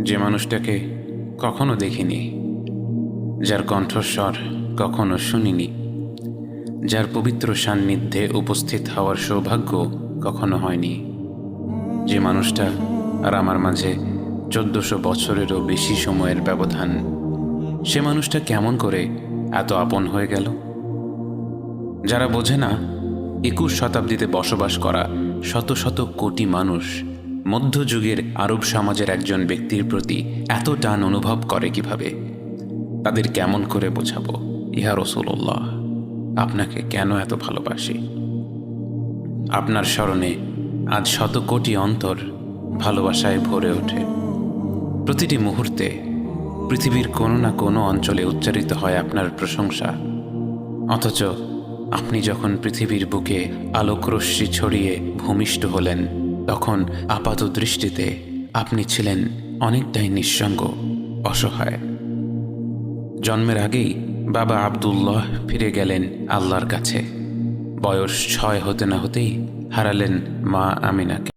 যে মানুষটাকে কখনো দেখিনি, যার কণ্ঠস্বর কখনো শুনিনি, যার পবিত্র সান্নিধ্যে উপস্থিত হওয়ার সৌভাগ্য কখনো হয়নি, যে মানুষটা আর আমার মাঝে 1400 বছরেরও বেশি সময়ের ব্যবধান, সে মানুষটা কেমন করে এত আপন হয়ে গেল? যারা বোঝে না 21 শতাব্দীতে বসবাস করা শত শত কোটি মানুষ মধ্যযুগের আরব সমাজের একজন ব্যক্তির প্রতি এত টান অনুভব করে কিভাবে, তাদের কেমন করে বোঝাবো ইয়া রাসূলুল্লাহ আপনাকে কেন এত ভালোবাসি? আপনার স্মরণে আজ শত কোটি অন্তর ভালোবাসায় ভরে ওঠে। প্রতিটি মুহূর্তে পৃথিবীর কোনো না কোনো অঞ্চলে উচ্চারিত হয় আপনার প্রশংসা, অথচ আপনি যখন পৃথিবীর বুকে আলোকরশ্মি ছড়িয়ে ভূমিষ্ঠ হলেন, তখন আপাত দৃষ্টিতে আপনি ছিলেন অনেকটাই নিঃসঙ্গ, অসহায়। জন্মের আগেই বাবা আব্দুল্লাহ ফিরে গেলেন আল্লাহর কাছে। বয়স 6 হতে না হতেই হারালেন মা আমিনাকে।